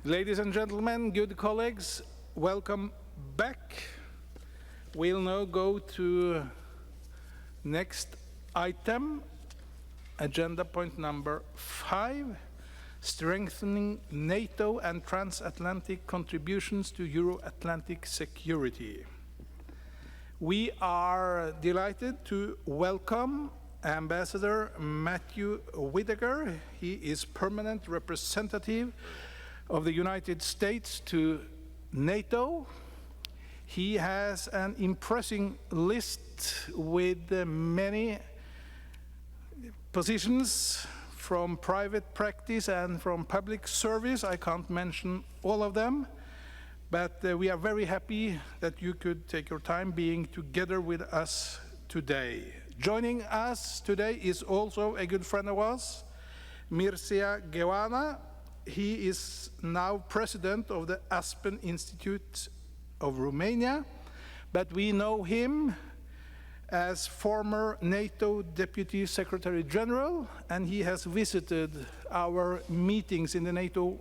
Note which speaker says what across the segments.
Speaker 1: Ladies and gentlemen, good colleagues, welcome back. We'll now go to next item, agenda point number 5, strengthening NATO and transatlantic contributions to Euro-Atlantic security. We are delighted to welcome Ambassador Matthew Whitaker. He is permanent representative of the United States to NATO. He has an impressive list with many positions from private practice and from public service. I can't mention all of them, but we are very happy that you could take your time being together with us today. Joining us today is also a good friend of ours, Mircea Geoana. He is now president of the Aspen Institute of Romania, but we know him as former NATO Deputy Secretary General, and he has visited our meetings in the NATO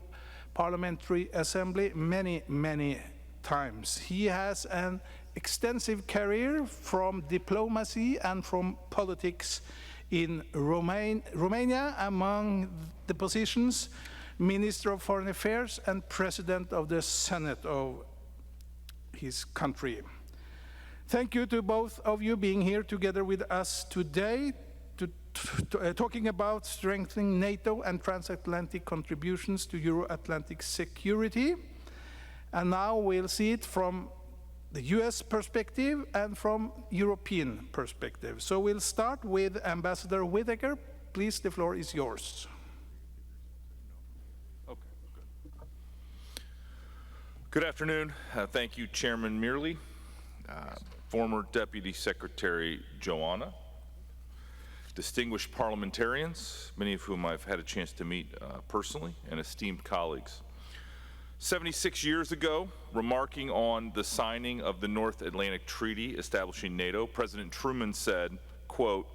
Speaker 1: Parliamentary Assembly many times. He has an extensive career from diplomacy and from politics in Romania, among the positions Minister of Foreign Affairs and President of the Senate of his country. Thank you to both of you being here together with us today, talking about strengthening NATO and transatlantic contributions to Euro-Atlantic security. And now we'll see it from the US perspective and from European perspective. So we'll start with Ambassador Whitaker. Please, the floor is yours.
Speaker 2: Good afternoon. Thank you, Chairman Mearley, former Deputy Secretary Joanna, distinguished parliamentarians, many of whom I've had a chance to meet personally, and esteemed colleagues. 76 years ago, remarking on the signing of the North Atlantic Treaty establishing NATO, President Truman said, quote,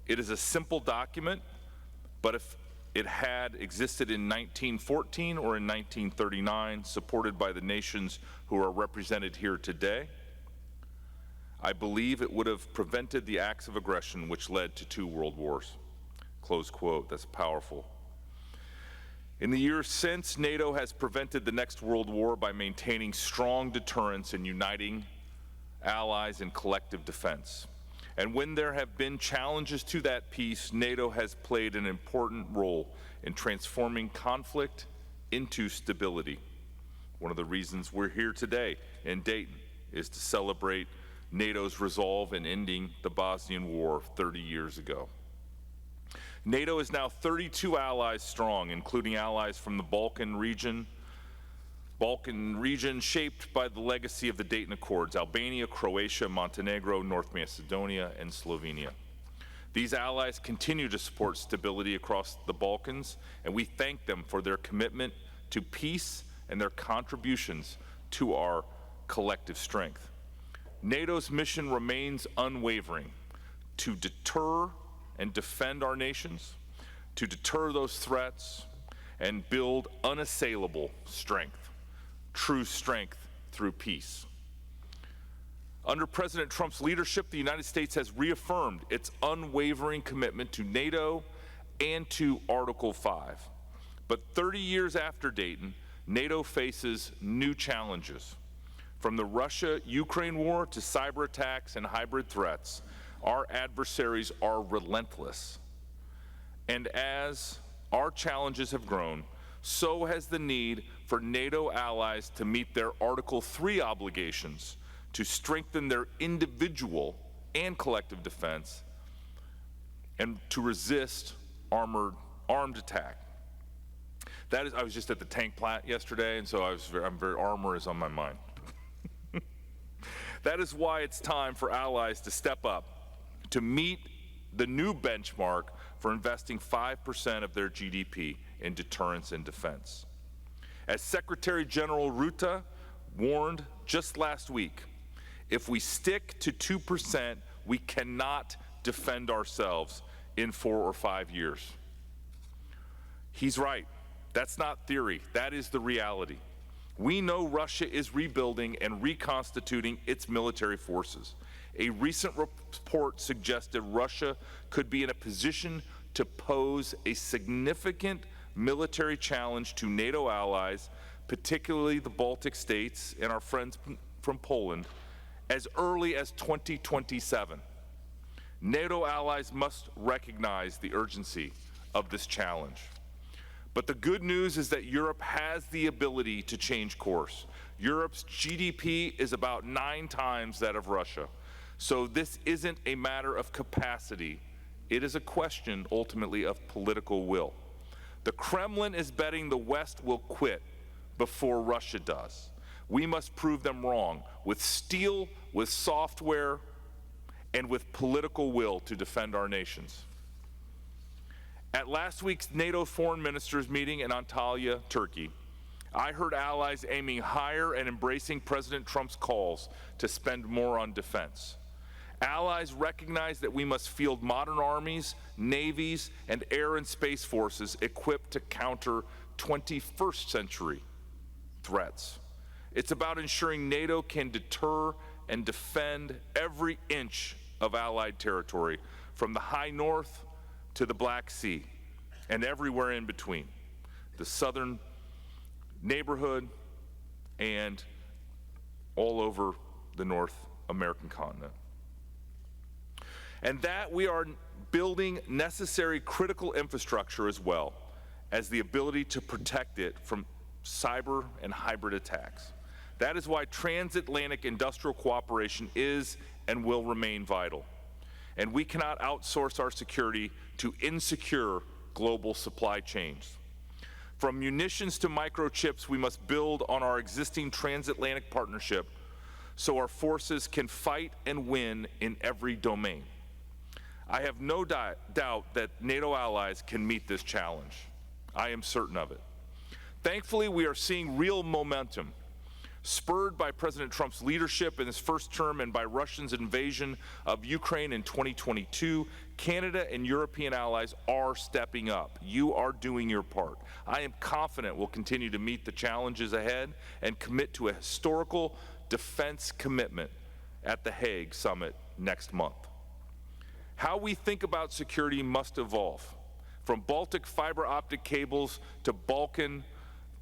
Speaker 2: "It is a simple document, but if it had existed in 1914 or in 1939, supported by the nations who are represented here today, I believe it would have prevented the acts of aggression which led to 2 world wars." Close quote. That's powerful. In the years since, NATO has prevented the next world war by maintaining strong deterrence and uniting allies in collective defense. And when there have been challenges to that peace, NATO has played an important role in transforming conflict into stability. One of the reasons we're here today in Dayton is to celebrate NATO's resolve in ending the Bosnian War 30 years ago. NATO is now 32 allies strong, including allies from the Balkan region shaped by the legacy of the Dayton Accords: Albania, Croatia, Montenegro, North Macedonia, and Slovenia. These allies continue to support stability across the Balkans, and we thank them for their commitment to peace and their contributions to our collective strength. NATO's mission remains unwavering: to deter and defend our nations, to deter those threats, and build unassailable strength. True strength through peace. Under President Trump's leadership, the United States has reaffirmed its unwavering commitment to NATO and to Article 5. But 30 years after Dayton, NATO faces new challenges. From the Russia-Ukraine war to cyber attacks and hybrid threats, our adversaries are relentless. And as our challenges have grown, so has the need for NATO allies to meet their Article 3 obligations to strengthen their individual and collective defense and to resist armed attack. That is, I was just at the tank plant yesterday, and so armor is on my mind. That is why it's time for allies to step up to meet the new benchmark for investing 5% of their GDP in deterrence and defense. As Secretary General Rutte warned just last week, if we stick to 2%, we cannot defend ourselves in 4 or 5 years. He's right. That's not theory, that is the reality. We know Russia is rebuilding and reconstituting its military forces. A recent report suggested Russia could be in a position to pose a significant military challenge to NATO allies, particularly the Baltic states and our friends from Poland, as early as 2027. NATO allies must recognize the urgency of this challenge. But the good news is that Europe has the ability to change course. Europe's GDP is about 9 times that of Russia. So this isn't a matter of capacity. It is a question, ultimately, of political will. The Kremlin is betting the West will quit before Russia does. We must prove them wrong with steel, with software, and with political will to defend our nations. At last week's NATO foreign ministers meeting in Antalya, Turkey, I heard allies aiming higher and embracing President Trump's calls to spend more on defense. Allies recognize that we must field modern armies, navies, and air and space forces equipped to counter 21st century threats. It's about ensuring NATO can deter and defend every inch of Allied territory, from the high north to the Black Sea, and everywhere in between, the southern neighborhood and all over the North American continent. And that we are building necessary critical infrastructure as well as the ability to protect it from cyber and hybrid attacks. That is why transatlantic industrial cooperation is and will remain vital. And we cannot outsource our security to insecure global supply chains. From munitions to microchips, we must build on our existing transatlantic partnership so our forces can fight and win in every domain. I have no doubt that NATO allies can meet this challenge. I am certain of it. Thankfully, we are seeing real momentum, spurred by President Trump's leadership in his first term and by Russia's invasion of Ukraine in 2022. Canada and European allies are stepping up. You are doing your part. I am confident we'll continue to meet the challenges ahead and commit to a historical defense commitment at the Hague summit next month. How we think about security must evolve. From Baltic fiber optic cables to Balkan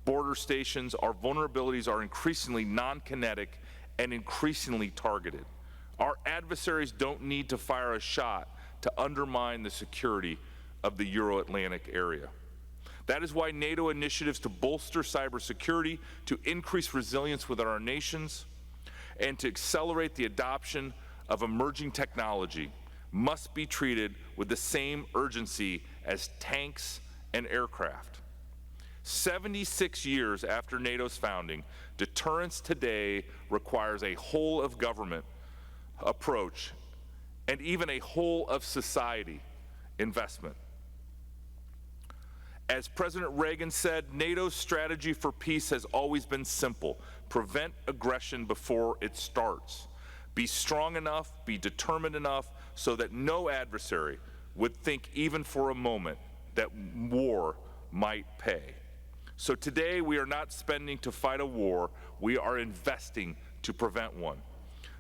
Speaker 2: border stations, our vulnerabilities are increasingly non-kinetic and increasingly targeted. Our adversaries don't need to fire a shot to undermine the security of the Euro-Atlantic area. That is why NATO initiatives to bolster cybersecurity, to increase resilience within our nations, and to accelerate the adoption of emerging technology must be treated with the same urgency as tanks and aircraft. 76 years after NATO's founding, deterrence today requires a whole-of-government approach and even a whole-of-society investment. As President Reagan said, NATO's strategy for peace has always been simple: prevent aggression before it starts. Be strong enough, be determined enough, so that no adversary would think even for a moment that war might pay. So today we are not spending to fight a war, we are investing to prevent one.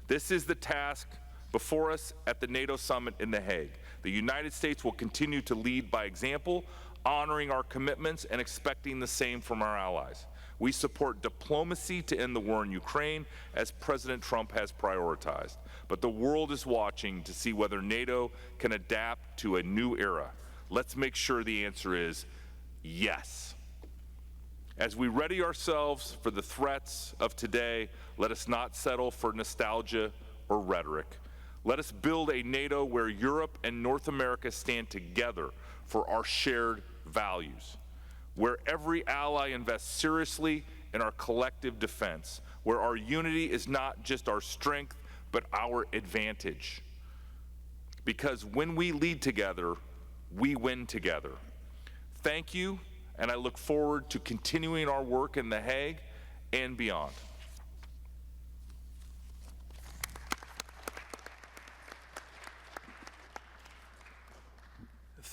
Speaker 2: This is the task before us at the NATO summit in The Hague. The United States will continue to lead by example, honoring our commitments and expecting the same from our allies. We support diplomacy to end the war in Ukraine, as President Trump has prioritized. But the world is watching to see whether NATO can adapt to a new era. Let's make sure the answer is yes. As we ready ourselves for the threats of today, let us not settle for nostalgia or rhetoric. Let us build a NATO where Europe and North America stand together for our shared values, where every ally invests seriously in our collective defense, where our unity is not just our strength, but our advantage. Because when we lead together, we win together. Thank you, and I look forward to continuing our work in The Hague and beyond.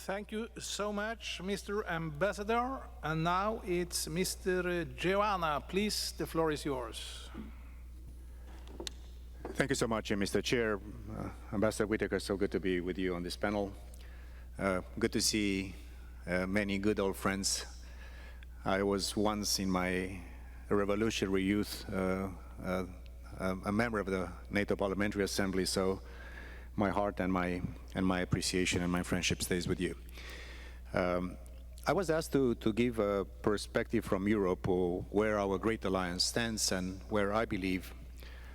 Speaker 1: Thank you so much, Mr. Ambassador. And now it's Mr. Joanna. Please, the floor is yours.
Speaker 3: Thank you so much, Mr. Chair. Ambassador Whitaker, so good to be with you on this panel. Good to see many good old friends. I was once in my revolutionary youth a member of the NATO Parliamentary Assembly, so my heart and my appreciation and my friendship stays with you. I was asked to give a perspective from Europe, or where our great alliance stands and where I believe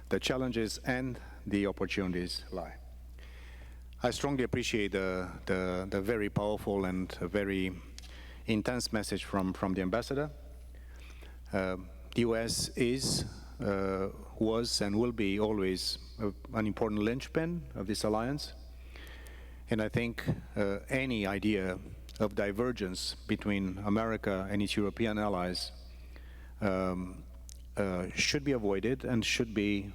Speaker 3: the challenges and the opportunities lie. I strongly appreciate the very powerful and very intense message from the ambassador. The US is, was, and will be always an important linchpin of this alliance. And I think any idea of divergence between America and its European allies should be avoided and should be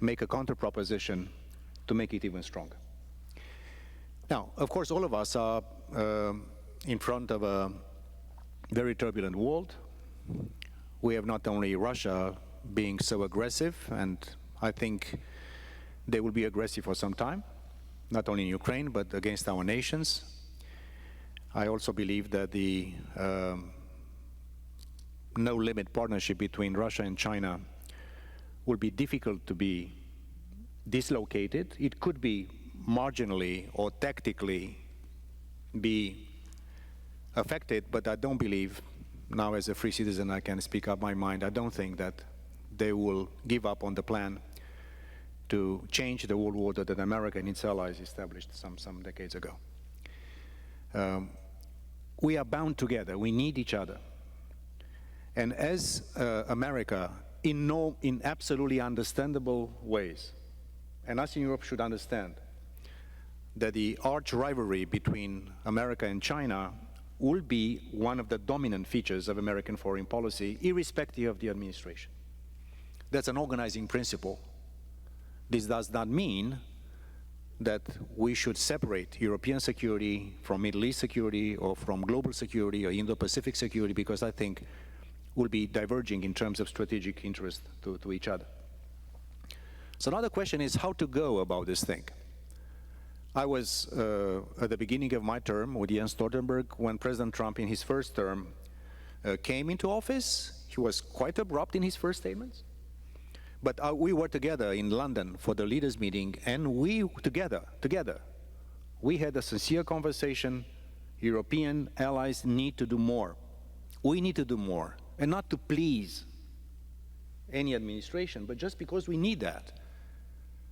Speaker 3: make a counter proposition to make it even stronger. Now, of course, all of us are in front of a very turbulent world. We have not only Russia being so aggressive, and I think they will be aggressive for some time, not only in Ukraine, but against our nations. I also believe that the no-limit partnership between Russia and China will be difficult to be dislocated. It could be marginally or tactically be affected, but I don't believe, now as a free citizen I can speak up my mind, I don't think that they will give up on the plan to change the world order that America and its allies established some decades ago. We are bound together, we need each other. And as America, in absolutely understandable ways, and us in Europe should understand that the arch rivalry between America and China will be one of the dominant features of American foreign policy, irrespective of the administration. That's an organizing principle. This does not mean that we should separate European security from Middle East security or from global security or Indo-Pacific security, because I think will be diverging in terms of strategic interest to each other. So now the question is how to go about this thing. I was at the beginning of my term with Jens Stoltenberg when President Trump in his first term came into office. He was quite abrupt in his first statements. But we were together in London for the leaders' meeting, and we together, we had a sincere conversation. European allies need to do more. We need to do more, and not to please any administration, but just because we need that.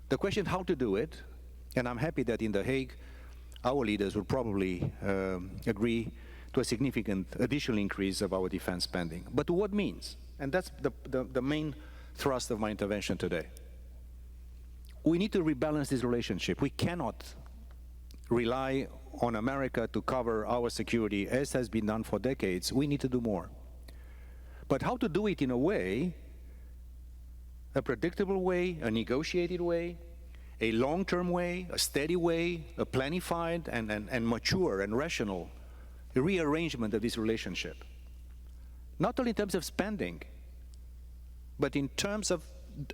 Speaker 3: The question how to do it, and I'm happy that in The Hague, our leaders will probably agree to a significant additional increase of our defense spending. But to what means? And that's the main thrust of my intervention today. We need to rebalance this relationship. We cannot rely on America to cover our security as has been done for decades. We need to do more. But how to do it in a way, a predictable way, a negotiated way, a long-term way, a steady way, a planified and mature and rational rearrangement of this relationship. Not only in terms of spending, but in terms of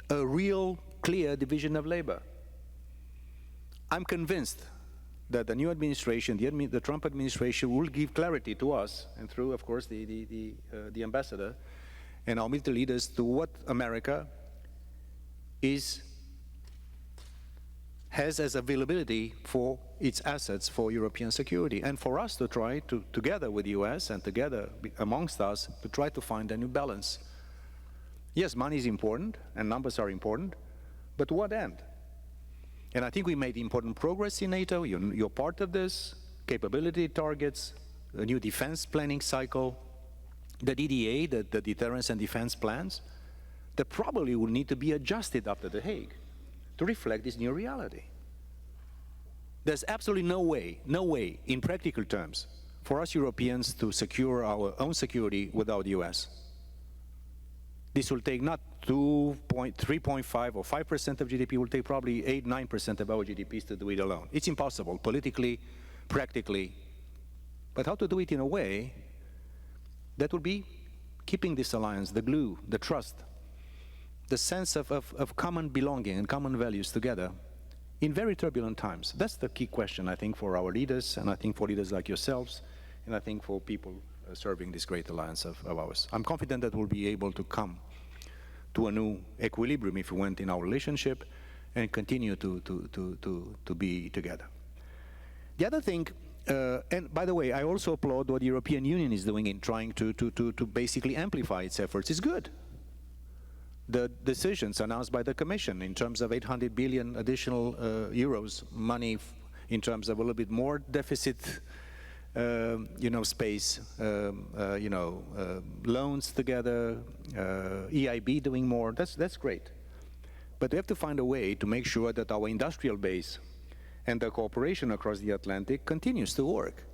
Speaker 3: a real clear division of labor. I'm convinced that the new administration, the Trump administration, will give clarity to us, and through, of course, the ambassador and our military leaders, to what America has as availability for its assets for European security, and for us to try to, together with the US and together amongst us, to try to find a new balance. Yes, money is important and numbers are important, but to what end? And I think we made important progress in NATO. You're part of this. Capability targets, a new defense planning cycle, the DDA, the deterrence and defense plans, that probably will need to be adjusted after The Hague to reflect this new reality. There's absolutely no way, in practical terms, for us Europeans to secure our own security without the US. This will take not 3.5 or 5% of GDP, will take probably 8-9% of our GDPs to do it alone. It's impossible, politically, practically. But how to do it in a way that will be keeping this alliance, the glue, the trust, the sense of common belonging and common values together in very turbulent times. That's the key question, I think, for our leaders, and I think for leaders like yourselves, and I think for people serving this great alliance of ours. I'm confident that we'll be able to come to a new equilibrium, if we went, in our relationship and continue to be together. The other thing, and by the way, I also applaud what the European Union is doing in trying to basically amplify its efforts. It's good. The decisions announced by the Commission in terms of 800 billion additional euros money in terms of a little bit more deficit, space, loans together, EIB doing more, that's great. But we have to find a way to make sure that our industrial base and the cooperation across the Atlantic continues to work.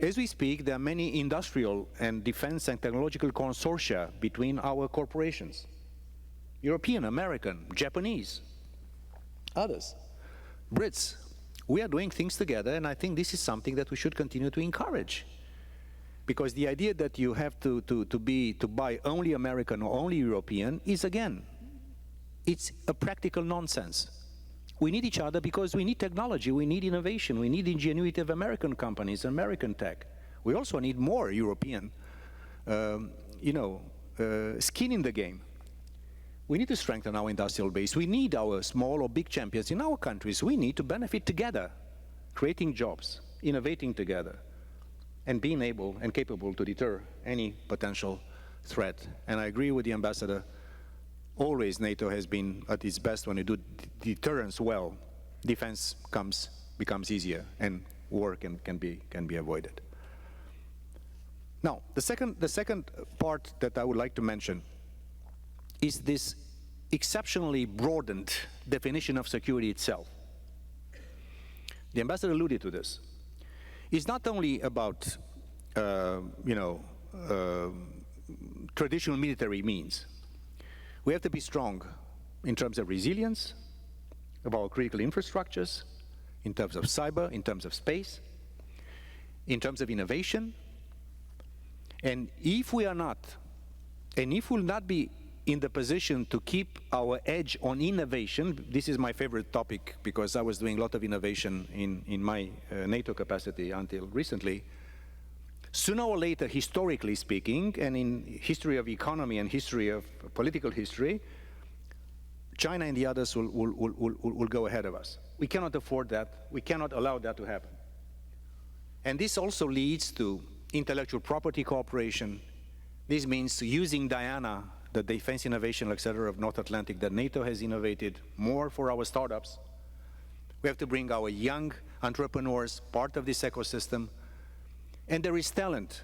Speaker 3: As we speak, there are many industrial and defense and technological consortia between our corporations. European, American, Japanese, others, Brits. We are doing things together, and I think this is something that we should continue to encourage. Because the idea that you have to buy only American or only European is, again, it's a practical nonsense. We need each other because we need technology, we need innovation, we need ingenuity of American companies, American tech. We also need more European, skin in the game. We need to strengthen our industrial base. We need our small or big champions in our countries. We need to benefit together, creating jobs, innovating together, and being able and capable to deter any potential threat. And I agree with the ambassador. Always NATO has been at its best when you do deterrence well. Defense becomes easier, and war can be avoided. Now, the second part that I would like to mention is this exceptionally broadened definition of security itself. The ambassador alluded to this. It's not only about, traditional military means. We have to be strong in terms of resilience, of our critical infrastructures, in terms of cyber, in terms of space, in terms of innovation. And if we are not, and if we'll not be in the position to keep our edge on innovation, this is my favorite topic because I was doing a lot of innovation in my NATO capacity until recently. Sooner or later, historically speaking, and in history of economy and history of political history, China and the others will go ahead of us. We cannot afford that. We cannot allow that to happen. And this also leads to intellectual property cooperation. This means using DIANA, the Defense Innovation Accelerator of North Atlantic, that NATO has innovated more for our startups. We have to bring our young entrepreneurs part of this ecosystem. And there is talent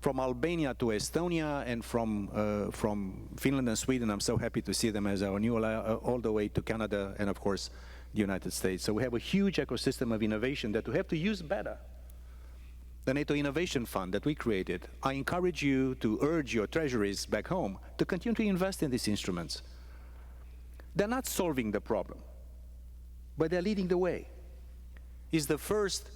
Speaker 3: from Albania to Estonia and from Finland and Sweden. I'm so happy to see them as our new ally, all the way to Canada and, of course, the United States. So we have a huge ecosystem of innovation that we have to use better. The NATO Innovation Fund that we created, I encourage you to urge your treasuries back home to continue to invest in these instruments. They're not solving the problem, but they're leading the way. It's the first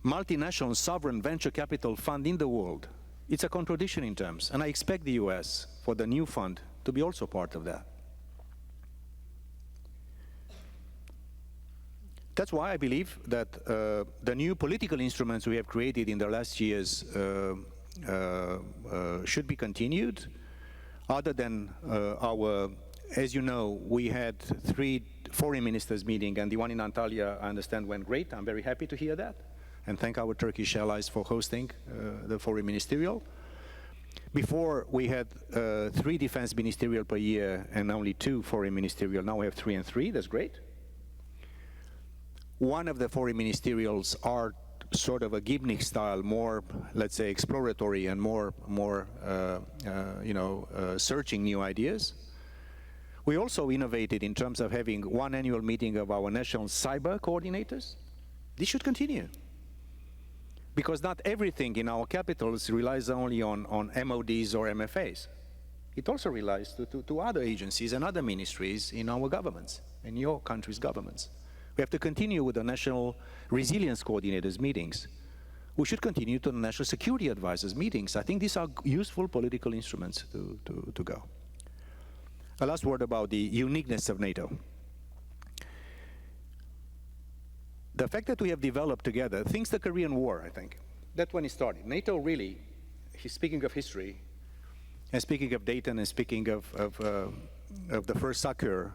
Speaker 3: multinational sovereign venture capital fund in the world. It's a contradiction in terms, and I expect the US, for the new fund, to be also part of that. That's why I believe that the new political instruments we have created in the last years should be continued. Other than as you know, we had 3 foreign ministers meeting, and the one in Antalya, I understand, went great. I'm very happy to hear that, and thank our Turkish allies for hosting the foreign ministerial. Before, we had 3 defense ministerial per year and only 2 foreign ministerial. Now we have 3 and 3. That's great. One of the foreign ministerials are sort of a Gibnik style, more, let's say, exploratory and more searching new ideas. We also innovated in terms of having 1 annual meeting of our national cyber coordinators. This should continue. Because not everything in our capitals relies only on MODs or MFAs. it also relies to other agencies and other ministries in our governments, in your country's governments. We have to continue with the National Resilience Coordinators meetings. We should continue to the National Security Advisors meetings. I think these are useful political instruments to go. A last word about the uniqueness of NATO. The fact that we have developed together, since the Korean War, I think, that's when it started. NATO really, speaking of history, and speaking of Dayton, and speaking of the first succor,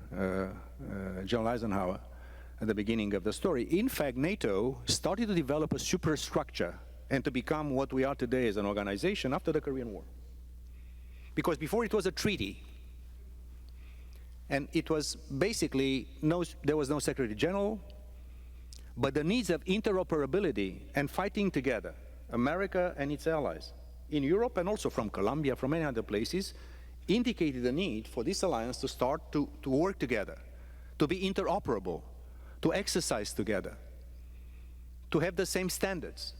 Speaker 3: General Eisenhower, at the beginning of the story, in fact, NATO started to develop a superstructure and to become what we are today as an organization after the Korean War. Because before it was a treaty, and it was basically, there was no Secretary General, but the needs of interoperability and fighting together, America and its allies, in Europe and also from Colombia, from many other places, indicated the need for this alliance to start to work together, to be interoperable, to exercise together, to have the same standards,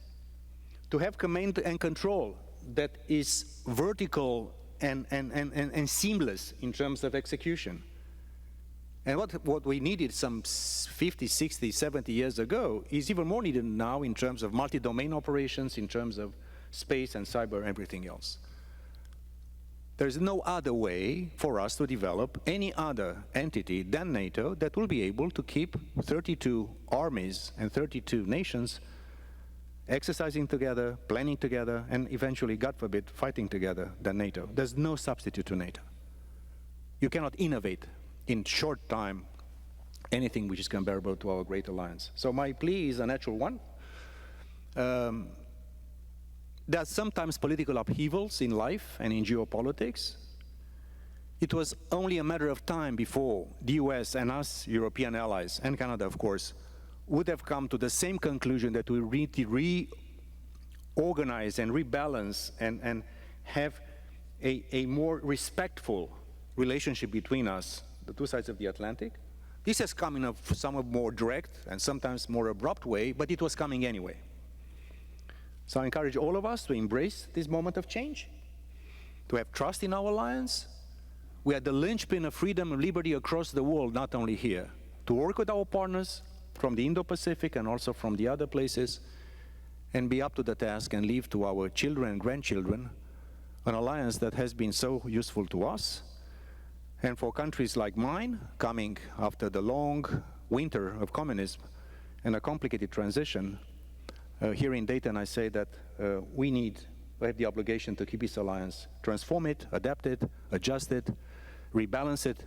Speaker 3: to have command and control that is vertical and seamless in terms of execution. And what we needed some 50, 60, 70 years ago is even more needed now in terms of multi-domain operations, in terms of space and cyber and everything else. There's no other way for us to develop any other entity than NATO that will be able to keep 32 armies and 32 nations exercising together, planning together, and eventually, God forbid, fighting together than NATO. There's no substitute to NATO. You cannot innovate in short time anything which is comparable to our great alliance. So my plea is a natural one. There are sometimes political upheavals in life and in geopolitics. It was only a matter of time before the US and us, European allies, and Canada, of course, would have come to the same conclusion that we need to reorganize and rebalance and have a more respectful relationship between us, the two sides of the Atlantic. This has come in a somewhat more direct and sometimes more abrupt way, but it was coming anyway. So I encourage all of us to embrace this moment of change, to have trust in our alliance. We are the linchpin of freedom and liberty across the world, not only here, to work with our partners from the Indo-Pacific and also from the other places, and be up to the task and leave to our children and grandchildren an alliance that has been so useful to us. And for countries like mine, coming after the long winter of communism and a complicated transition, here in Dayton, I say that we have the obligation to keep this alliance, transform it, adapt it, adjust it, rebalance it,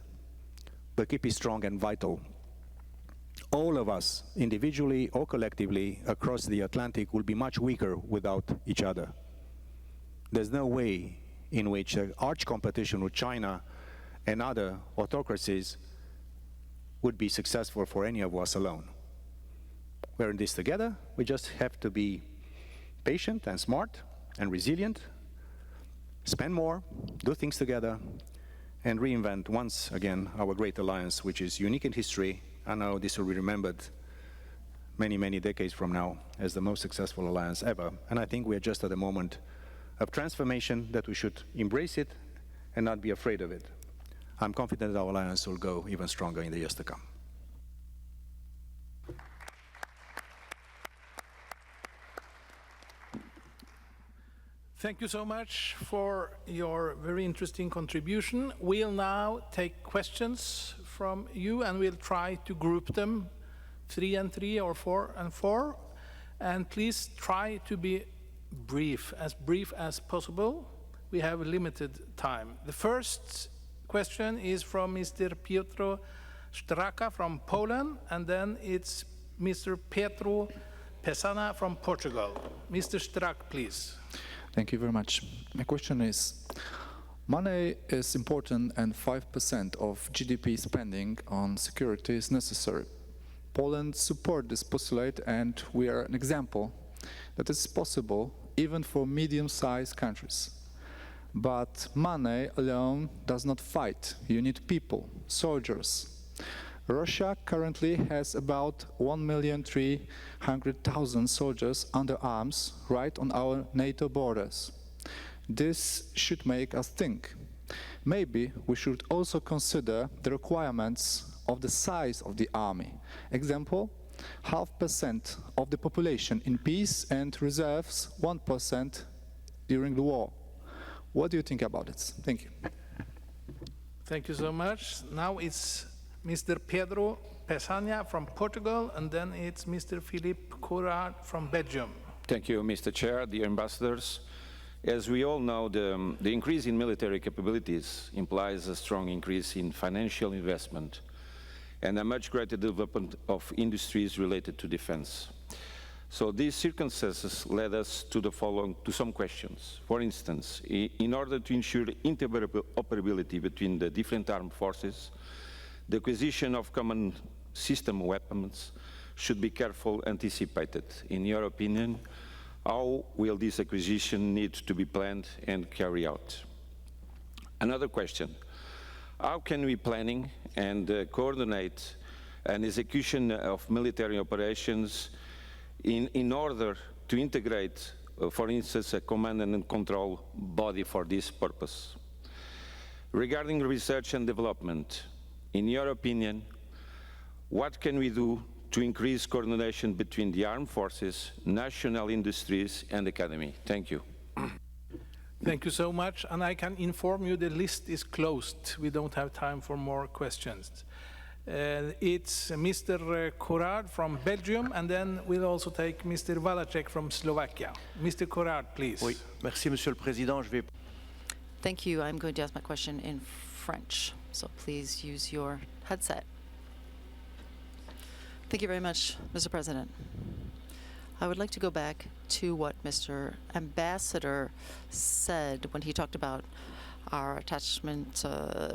Speaker 3: but keep it strong and vital. All of us, individually or collectively, across the Atlantic, will be much weaker without each other. There's no way in which an arch competition with China and other autocracies would be successful for any of us alone. We're in this together. We just have to be patient and smart and resilient, spend more, do things together, and reinvent once again our great alliance, which is unique in history. I know this will be remembered many, many decades from now as the most successful alliance ever. And I think we are just at a moment of transformation that we should embrace it and not be afraid of it. I'm confident that our alliance will go even stronger in the years to come.
Speaker 1: Thank you so much for your very interesting contribution. We'll now take questions from you, and we'll try to group them 3 and 3 or 4 and 4. And please try to be brief as possible. We have limited time. The first question is from Mr. Piotr Straka from Poland, and then it's Mr. Petro Pesana from Portugal. Mr. Strak, please.
Speaker 4: Thank you very much. My question is, money is important and 5% of GDP spending on security is necessary. Poland supports this postulate, and we are an example that is possible even for medium-sized countries. But money alone does not fight. You need people, soldiers. Russia currently has about 1,300,000 soldiers under arms right on our NATO borders. This should make us think. Maybe we should also consider the requirements of the size of the army. Example, 0.5% of the population in peace and reserves 1% during the war. What do you think about it? Thank you.
Speaker 1: Thank you so much. Now it's Mr. Pedro Peçanha from Portugal, and then it's Mr. Philippe Courard from Belgium.
Speaker 5: Thank you, Mr. Chair, dear ambassadors. As we all know, the increase in military capabilities implies a strong increase in financial investment and a much greater development of industries related to defense. So these circumstances led us to some questions. For instance, in order to ensure interoperability between the different armed forces, the acquisition of common system weapons should be carefully anticipated. In your opinion, how will this acquisition need to be planned and carried out? Another question, how can we planning and coordinate an execution of military operations in order to integrate, for instance, a command and control body for this purpose? Regarding research and development, in your opinion, what can we do to increase coordination between the armed forces, national industries, and academy? Thank you.
Speaker 1: Thank you so much, and I can inform you the list is closed. We don't have time for more questions. It's Mr. Courard from Belgium, and then we'll also take Mr. Valacek from Slovakia. Mr. Courard, please.
Speaker 6: Oui, merci, Monsieur le Président.
Speaker 7: Thank you. I'm going to ask my question in French, so please use your headset. Thank you very much, Mr. President. I would like to go back to what Mr. Ambassador said when he talked about our attachment,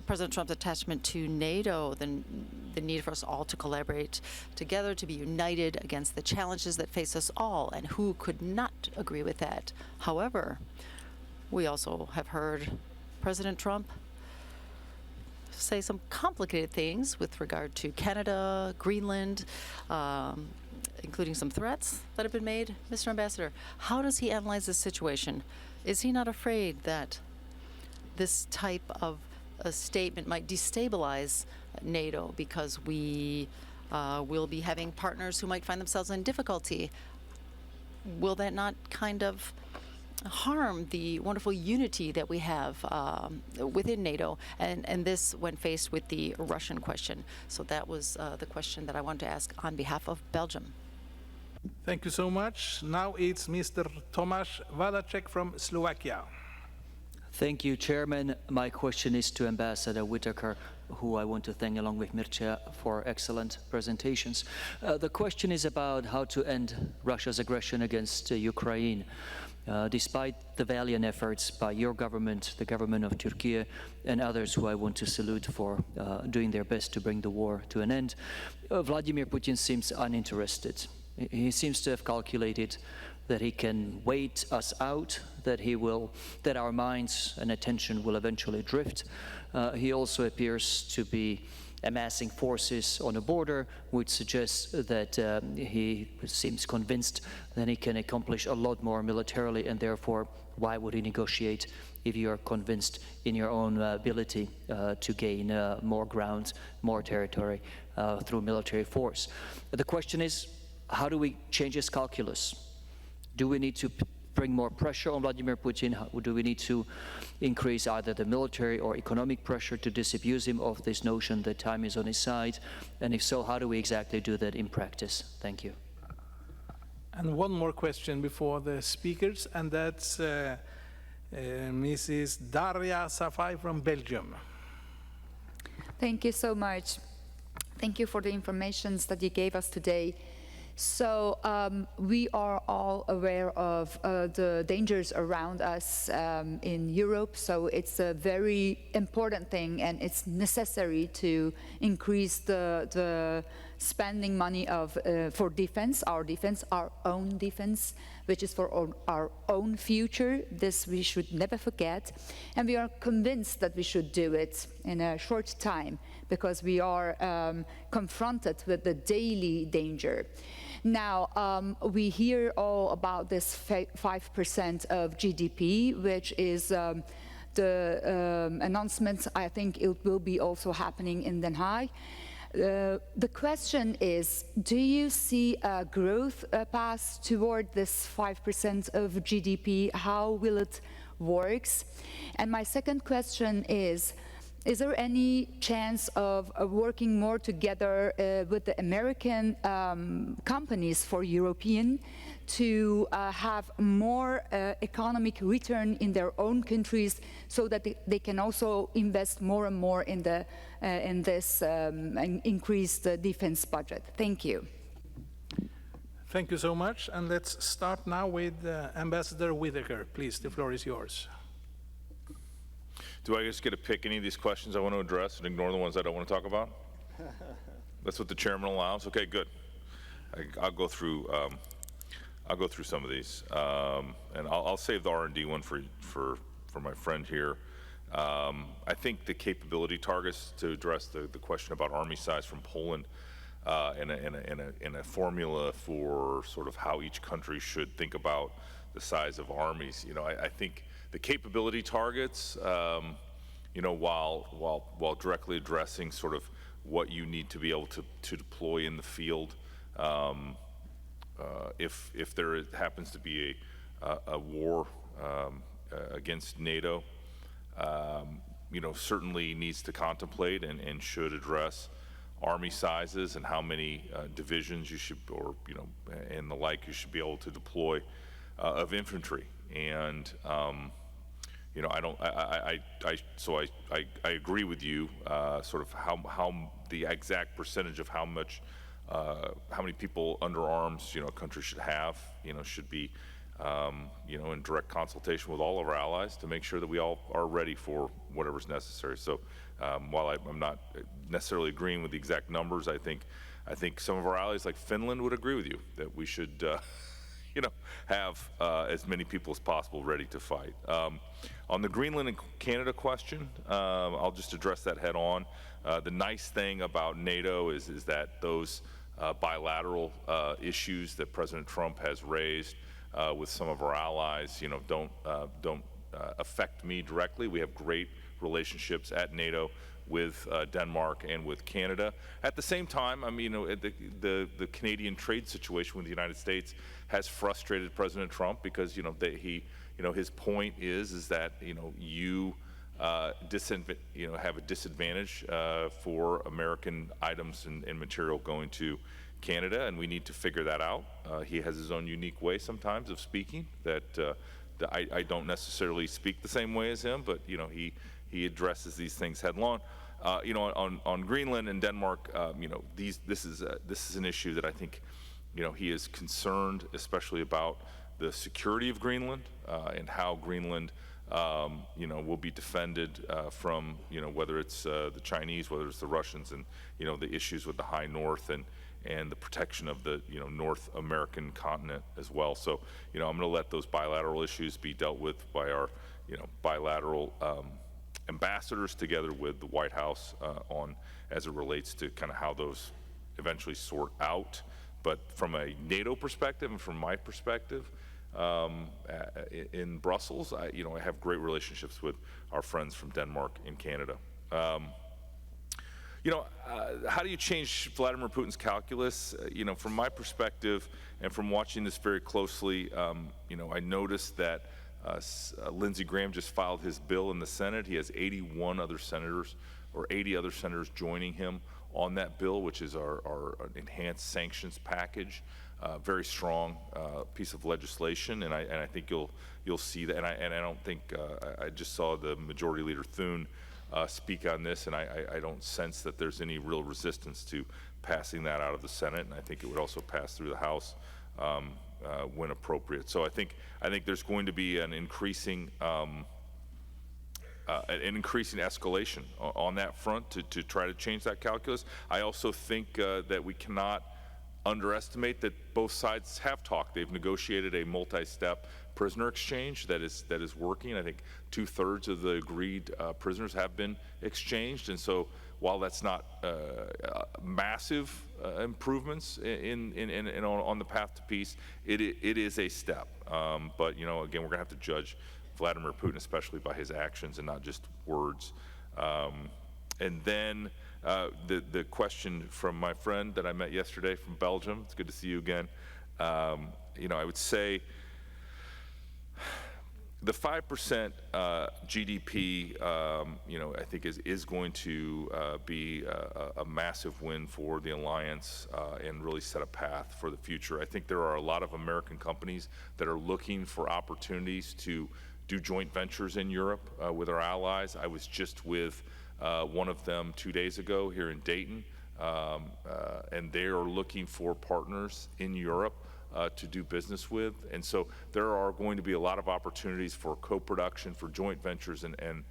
Speaker 7: President Trump's attachment to NATO, the need for us all to collaborate together, to be united against the challenges that face us all, and who could not agree with that? However, we also have heard President Trump say some complicated things with regard to Canada, Greenland, including some threats that have been made. Mr. Ambassador, how does he analyze this situation? Is he not afraid that this type of a statement might destabilize NATO because we will be having partners who might find themselves in difficulty? Will that not kind of harm the wonderful unity that we have within NATO, and this when faced with the Russian question? So that was the question that I wanted to ask on behalf of Belgium.
Speaker 1: Thank you so much. Now it's Mr. Tomáš Valacek from Slovakia.
Speaker 8: Thank you, Chairman. My question is to Ambassador Whitaker, who I want to thank along with Mircea for excellent presentations. The question is about how to end Russia's aggression against Ukraine. Despite the valiant efforts by your government, the government of Turkey, and others who I want to salute for doing their best to bring the war to an end, Vladimir Putin seems uninterested. He seems to have calculated that he can wait us out, that our minds and attention will eventually drift. He also appears to be amassing forces on a border, which suggests that he seems convinced that he can accomplish a lot more militarily, and therefore, why would he negotiate if you are convinced in your own ability to gain more ground, more territory through military force? The question is, how do we change his calculus? Do we need to bring more pressure on Vladimir Putin? Do we need to increase either the military or economic pressure to disabuse him of this notion that time is on his side? And if so, how do we exactly do that in practice? Thank you.
Speaker 1: And one more question before the speakers, and that's Mrs. Daria Safai from Belgium.
Speaker 9: Thank you so much. Thank you for the information that you gave us today. So we are all aware of the dangers around us in Europe, so it's a very important thing, and it's necessary to increase the spending money for defense, our own defense, which is for our own future. This we should never forget, and we are convinced that we should do it in a short time, because we are confronted with the daily danger. Now, we hear all about this 5% of GDP, which is the announcements, I think it will be also happening in Den Haag. The question is, do you see a growth path toward this 5% of GDP? How will it work? And my second question is there any chance of working more together with the American companies for European to have more economic return in their own countries so that they can also invest more and more in this increased defense budget? Thank you.
Speaker 1: Thank you so much. And let's start now with Ambassador Whitaker. Please, the floor is yours.
Speaker 2: Do I just get to pick any of these questions I want to address and ignore the ones I don't want to talk about? That's what the chairman allows? Okay, good. I'll go through some of these, and I'll save the R&D one for my friend here. I think the capability targets, to address the question about army size from Poland, and a formula for sort of how each country should think about the size of armies. I think the capability targets, while directly addressing sort of what you need to be able to deploy in the field, if there happens to be a war against NATO, certainly needs to contemplate and should address army sizes and how many divisions you should, or and the like, you should be able to deploy of infantry. And I agree with you. Sort of how the exact percentage of how many people under arms a country should have should be in direct consultation with all of our allies to make sure that we all are ready for whatever's necessary. So while I'm not necessarily agreeing with the exact numbers, I think some of our allies like Finland would agree with you that we should have as many people as possible ready to fight. On the Greenland and Canada question, I'll just address that head on. The nice thing about NATO is that those bilateral issues that President Trump has raised with some of our allies, don't affect me directly. We have great relationships at NATO with Denmark and with Canada. At the same time, the Canadian trade situation with the United States has frustrated President Trump because his point is that you have a disadvantage for American items and material going to Canada, and we need to figure that out. He has his own unique way sometimes of speaking that I don't necessarily speak the same way as him, but he addresses these things headlong. On Greenland and Denmark, this is an issue that I think he is concerned, especially about the security of Greenland and how Greenland will be defended from whether it's the Chinese, whether it's the Russians, and the issues with the high north and the protection of the North American continent as well. So I'm going to let those bilateral issues be dealt with by our bilateral ambassadors together with the White House as it relates to kind of how those eventually sort out. But from a NATO perspective and from my perspective, in Brussels, I have great relationships with our friends from Denmark and Canada. How do you change Vladimir Putin's calculus? From my perspective and from watching this very closely, I noticed that Lindsey Graham just filed his bill in the Senate. He has 81 other senators or 80 other senators joining him on that bill, which is our enhanced sanctions package. Very strong piece of legislation, and I think you'll see that. And I don't think I just saw the Majority Leader Thune speak on this, and I don't sense that there's any real resistance to passing that out of the Senate, and I think it would also pass through the House when appropriate. So I think there's going to be an increasing escalation on that front to try to change that calculus. I also think that we cannot underestimate that both sides have talked. They've negotiated a multi-step prisoner exchange that is working. I think 2/3 of the agreed prisoners have been exchanged, and so while that's not massive improvements on the path to peace, it is a step. But again, we're going to have to judge Vladimir Putin, especially by his actions and not just words. And then the question from my friend that I met yesterday from Belgium, it's good to see you again. You know, I would say the 5% GDP, you know, I think is going to be a massive win for the alliance and really set a path for the future. I think there are a lot of American companies that are looking for opportunities to do joint ventures in Europe with our allies. I was just with one of them 2 days ago here in Dayton, and they are looking for partners in Europe to do business with. And so there are going to be a lot of opportunities for co-production, for joint ventures and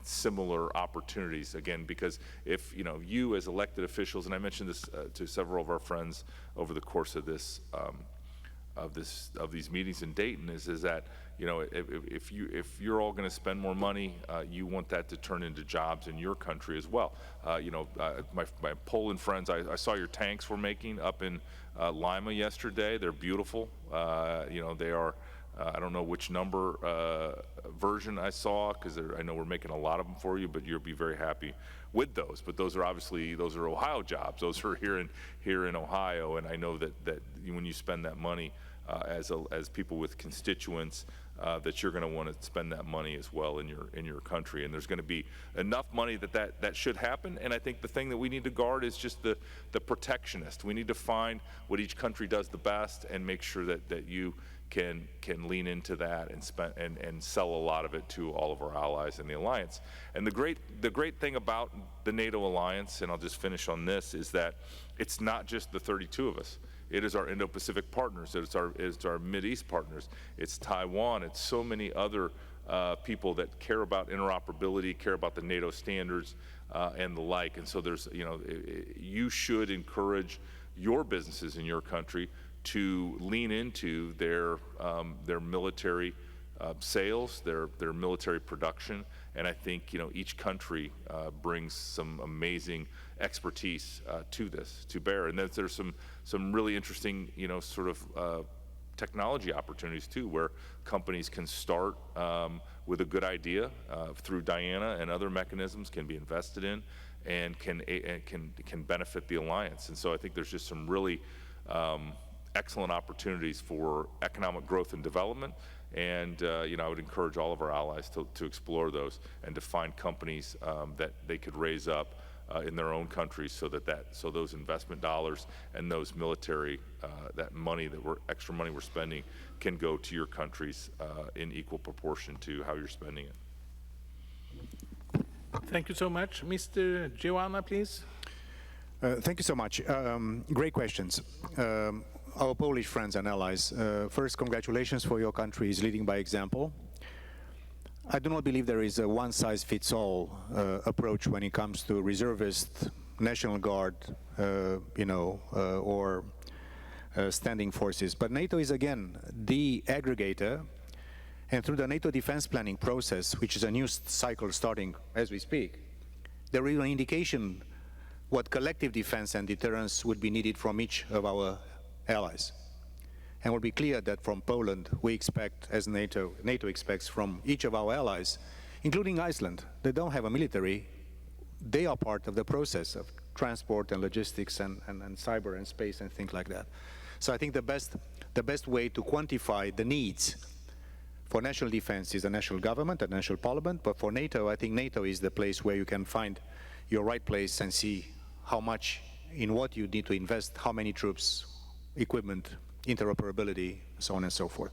Speaker 2: similar opportunities, again, because if, you know, you as elected officials, and I mentioned this to several of our friends over the course of this, of these meetings in Dayton, is that, you know, if you're all going to spend more money, you want that to turn into jobs in your country as well. You know, my Poland friends, I saw your tanks we're making up in Lima yesterday. They're beautiful. You know, they are. I don't know which number version I saw, because I know we're making a lot of them for you, but you'll be very happy with those. But those are obviously, those are Ohio jobs. Those are here in Ohio, and I know that when you spend that money as people with constituents, that you're going to want to spend that money as well in your country, and there's going to be enough money that should happen. And I think the thing that we need to guard is just the protectionist. We need to find what each country does the best and make sure that you can lean into that and sell a lot of it to all of our allies in the alliance. And the great thing about the NATO alliance, and I'll just finish on this, is that it's not just the 32 of us. It is our Indo-Pacific partners, it's our Mideast partners, it's Taiwan, it's so many other people that care about interoperability, care about the NATO standards and the like. And so there's, you know, you should encourage your businesses in your country to lean into their military sales, their military production. And I think, you know, each country brings some amazing expertise to bear. And then there's some really interesting, you know, sort of technology opportunities too, where companies can start with a good idea through Diana, and other mechanisms can be invested in and can benefit the alliance. And so I think there's just some really excellent opportunities for economic growth and development. And you know, I would encourage all of our allies to explore those and to find companies that they could raise up in their own countries, so those investment dollars and those military, that money extra money we're spending, can go to your countries in equal proportion to how you're spending it.
Speaker 1: Thank you so much. Mr. Joanna, please.
Speaker 3: Thank you so much. Great questions. Our Polish friends and allies, first, congratulations for your country is leading by example. I do not believe there is a one-size-fits-all approach when it comes to reservist, National Guard, you know, or standing forces. But NATO is, again, the aggregator, and through the NATO defense planning process, which is a new cycle starting as we speak, there is an indication what collective defense and deterrence would be needed from each of our allies. And we'll be clear that from Poland, we expect, as NATO expects from each of our allies, including Iceland. They don't have a military. They are part of the process of transport and logistics and cyber and space and things like that. So I think the best way to quantify the needs for national defense is the national government, the national parliament. But for NATO, I think NATO is the place where you can find your right place and see how much, in what you need to invest, how many troops, equipment, interoperability, so on and so forth.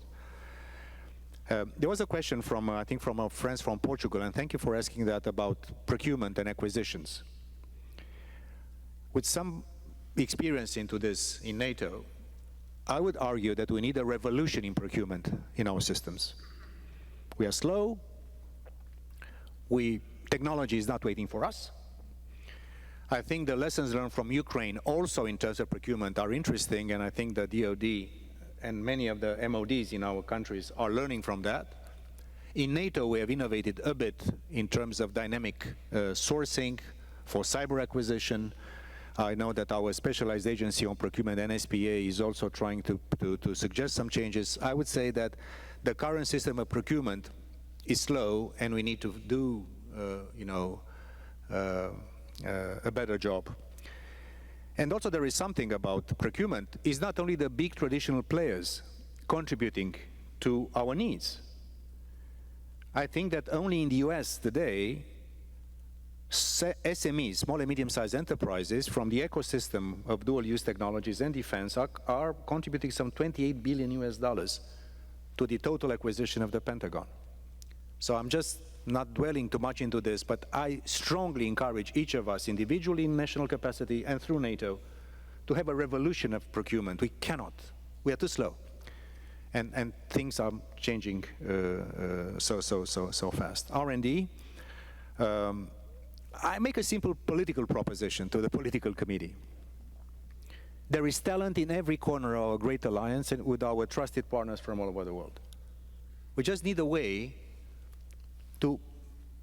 Speaker 3: There was a question from, I think, from our friends from Portugal, and thank you for asking that, about procurement and acquisitions. With some experience into this in NATO, I would argue that we need a revolution in procurement in our systems. We are slow. Technology is not waiting for us. I think the lessons learned from Ukraine also in terms of procurement are interesting, and I think the DoD and many of the MODs in our countries are learning from that. In NATO, we have innovated a bit in terms of dynamic sourcing for cyber acquisition. I know that our specialized agency on procurement, NSPA, is also trying to suggest some changes. I would say that the current system of procurement is slow, and we need to do, a better job. And also there is something about procurement. It's not only the big traditional players contributing to our needs. I think that only in the US today, SMEs, small and medium-sized enterprises, from the ecosystem of dual-use technologies and defense are contributing some $28 billion to the total acquisition of the Pentagon. So I'm just not dwelling too much into this, but I strongly encourage each of us, individually in national capacity and through NATO, to have a revolution of procurement. We cannot. We are too slow. And things are changing so fast. R&D. I make a simple political proposition to the political committee. There is talent in every corner of our great alliance and with our trusted partners from all over the world. We just need a way to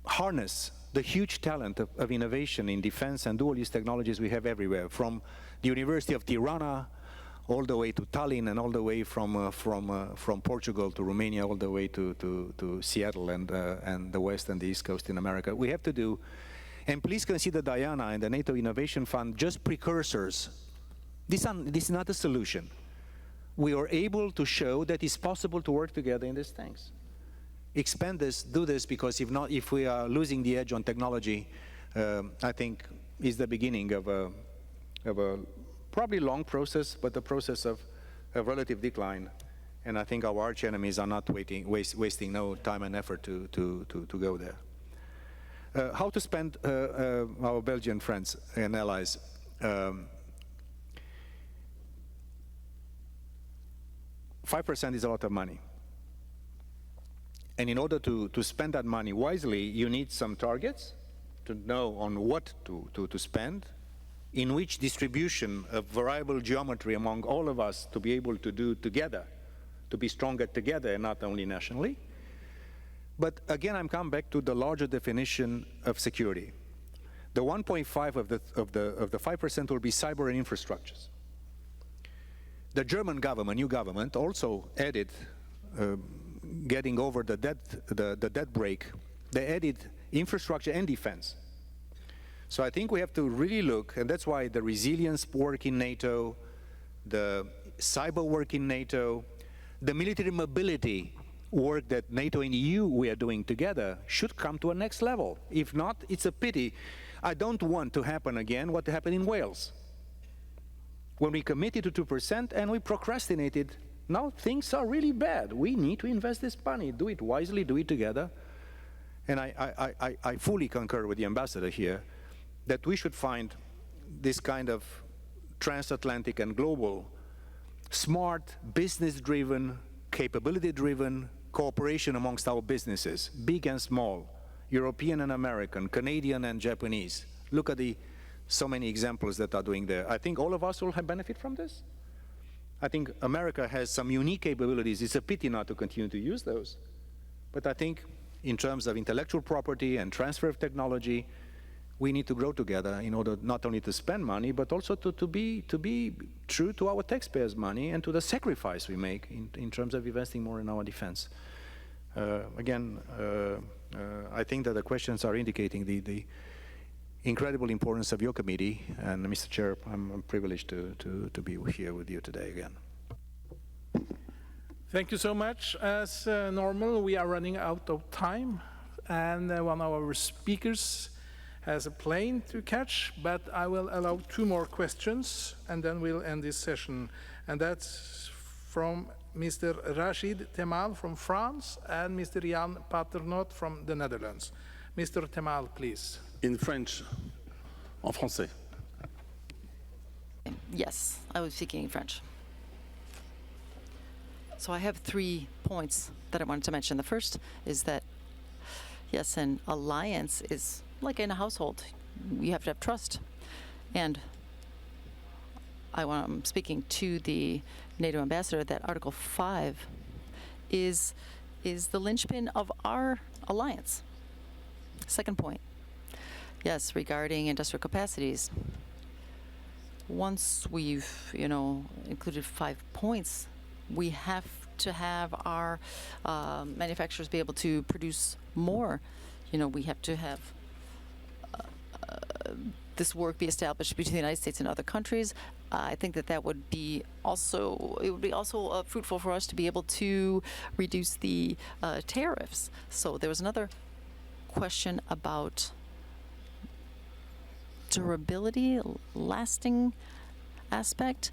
Speaker 3: harness the huge talent of innovation in defense and dual-use technologies we have everywhere, from the University of Tirana all the way to Tallinn, and all the way from Portugal to Romania, all the way to Seattle and the West and the East Coast in America. We have to do, and please consider Diana and the NATO Innovation Fund just precursors. This is not a solution. We are able to show that it's possible to work together in these things. Expand this, do this, because if not, if we are losing the edge on technology, I think is the beginning of a probably long process, but a process of relative decline. And I think our arch enemies are not wasting no time and effort to go there. How to spend our Belgian friends and allies? 5% is a lot of money. And in order to spend that money wisely, you need some targets to know on what to spend, in which distribution of variable geometry among all of us to be able to do together, to be stronger together and not only nationally. But again, I'm coming back to the larger definition of security. The 1.5 of the 5% will be cyber and infrastructures. The German government, new government, also added, getting over the debt break, they added infrastructure and defense. So I think we have to really look, and that's why the resilience work in NATO, the cyber work in NATO, the military mobility work that NATO and EU we are doing together should come to a next level. If not, it's a pity. I don't want to happen again what happened in Wales, when we committed to 2% and we procrastinated. Now things are really bad. We need to invest this money, do it wisely, do it together. And I fully concur with the ambassador here that we should find this kind of transatlantic and global, smart, business-driven, capability-driven cooperation amongst our businesses, big and small, European and American, Canadian and Japanese. Look at so many examples that are doing there. I think all of us will have benefit from this. I think America has some unique capabilities. It's a pity not to continue to use those. But I think in terms of intellectual property and transfer of technology, we need to grow together in order not only to spend money, but also to be true to our taxpayers' money and to the sacrifice we make in terms of investing more in our defense. Again, I think that the questions are indicating the incredible importance of your committee, and Mr. Chair, I'm privileged to be here with you today again.
Speaker 1: Thank you so much. As normal, we are running out of time, and one of our speakers has a plane to catch, but I will allow 2 more questions, and then we'll end this session. And that's from Mr. Rachid Temal from France and Mr. Jan Paternot from the Netherlands. Mr. Temal, please.
Speaker 6: In French, en français.
Speaker 7: Yes, I was speaking in French. So I have 3 points that I wanted to mention. The first is that, yes, an alliance is like in a household. You have to have trust. And I'm speaking to the NATO ambassador that Article 5 is the linchpin of our alliance. Second point, yes, regarding industrial capacities. once we've, included 5 points, we have to have our manufacturers be able to produce more. We have to have this work be established between the United States and other countries. I think that would be also, it would be also fruitful for us to be able to reduce the tariffs. So there was another question about durability, lasting aspect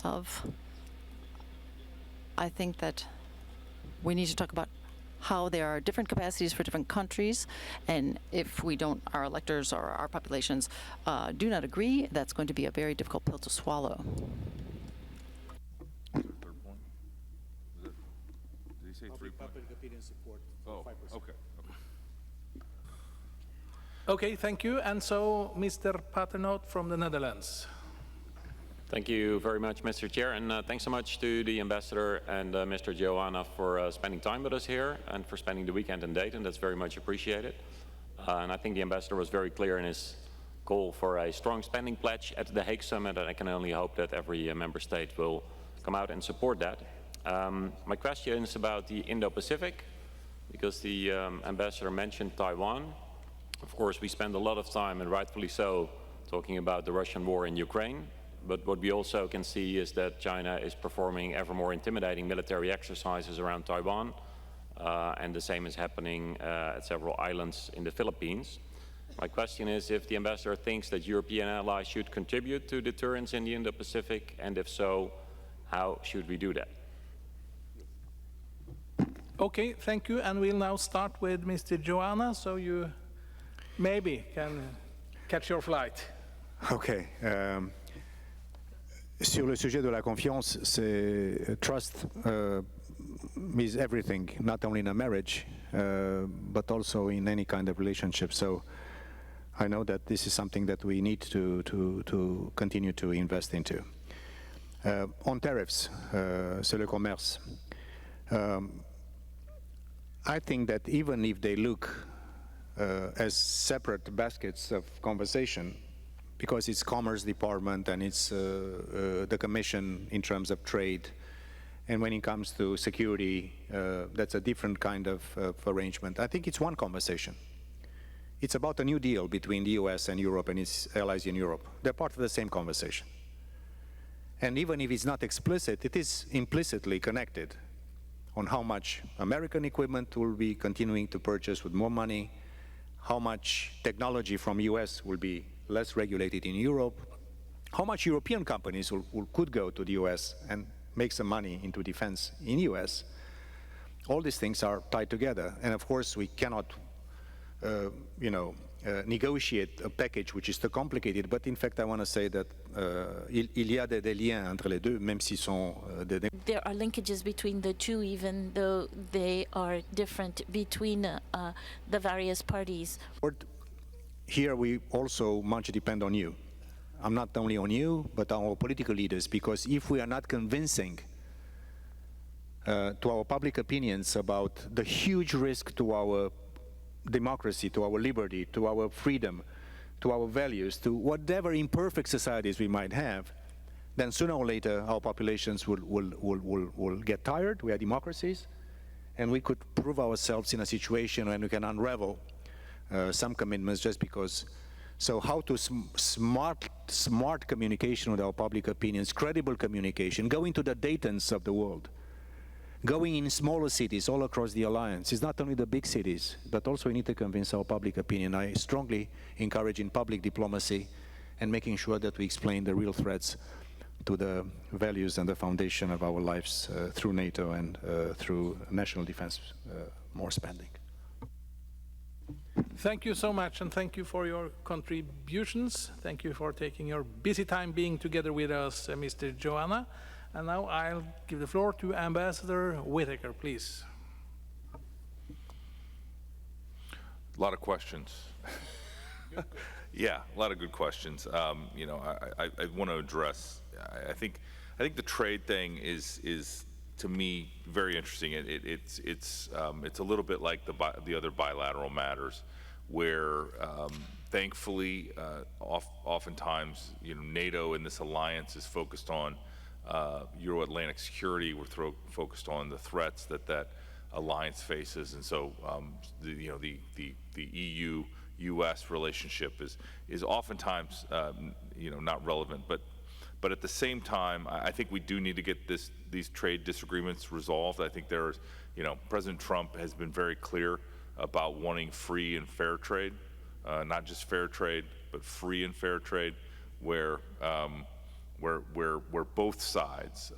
Speaker 7: of, I think that we need to talk about how there are different capacities for different countries, and if we don't, our electors or our populations do not agree, that's going to be a very difficult pill to swallow.
Speaker 2: Third point? Did he say 3 points?
Speaker 3: Public opinion support
Speaker 2: Oh,
Speaker 3: 5%.
Speaker 2: okay.
Speaker 1: Okay, thank you. And so, Mr. Paternoot from the Netherlands.
Speaker 10: Thank you very much, Mr. Chair, and thanks so much to the Ambassador and Mr. Joanna for spending time with us here and for spending the weekend in Dayton. That's very much appreciated. And I think the Ambassador was very clear in his call for a strong spending pledge at the Hague Summit, and I can only hope that every member state will come out and support that. My question is about the Indo-Pacific, because the Ambassador mentioned Taiwan. Of course, we spend a lot of time, and rightfully so, talking about the Russian war in Ukraine. But what we also can see is that China is performing ever more intimidating military exercises around Taiwan, and the same is happening at several islands in the Philippines. My question is if the Ambassador thinks that European allies should contribute to deterrence in the Indo-Pacific, and if so, how should we do that?
Speaker 1: Okay, thank you. And we'll now start with Mr. Joanna, so you maybe can catch your flight.
Speaker 3: Okay. Sur le sujet de la confiance, c'est trust is everything, not only in a marriage, but also in any kind of relationship. So I know that this is something that we need to continue to invest into. On tariffs, sur le commerce, I think that even if they look as separate baskets of conversation, because it's Commerce Department and it's the Commission in terms of trade, and when it comes to security, that's a different kind of arrangement. I think it's one conversation. It's about a new deal between the US and Europe and its allies in Europe. They're part of the same conversation. And even if it's not explicit, it is implicitly connected on how much American equipment will be continuing to purchase with more money, how much technology from US will be less regulated in Europe, how much European companies could go to the US and make some money into defense in US. All these things are tied together. And of course, we cannot, negotiate a package which is too complicated. But in fact, I want to say that il y a des liens entre les deux, même s'ils sont
Speaker 11: There are linkages between the two, even though they are different between the various parties.
Speaker 3: Here we also much depend on you. I'm not only on you, but on our political leaders, because if we are not convincing to our public opinions about the huge risk to our democracy, to our liberty, to our freedom, to our values, to whatever imperfect societies we might have, then sooner or later our populations will get tired. We are democracies, and we could prove ourselves in a situation when we can unravel some commitments just because. So how to smart communication with our public opinions, credible communication, going to the Daytons of the world, going in smaller cities all across the alliance. It's not only the big cities, but also we need to convince our public opinion. I strongly encourage in public diplomacy and making sure that we explain the real threats to the values and the foundation of our lives through NATO and through national defense, more spending.
Speaker 1: Thank you so much, and thank you for your contributions. Thank you for taking your busy time being together with us, Mr. Joanna. And now I'll give the floor to Ambassador Whitaker, please.
Speaker 2: A lot of questions. Yeah, a lot of good questions. I want to address. I think the trade thing is to me very interesting. It's a little bit like the other bilateral matters, where Thankfully, oftentimes, NATO and this alliance is focused on Euro-Atlantic security. We're focused on the threats that alliance faces, and so the EU-U.S. relationship is oftentimes not relevant. But at the same time, I think we do need to get these trade disagreements resolved. I think President Trump has been very clear about wanting free and fair trade, not just fair trade, but free and fair trade, where both sides,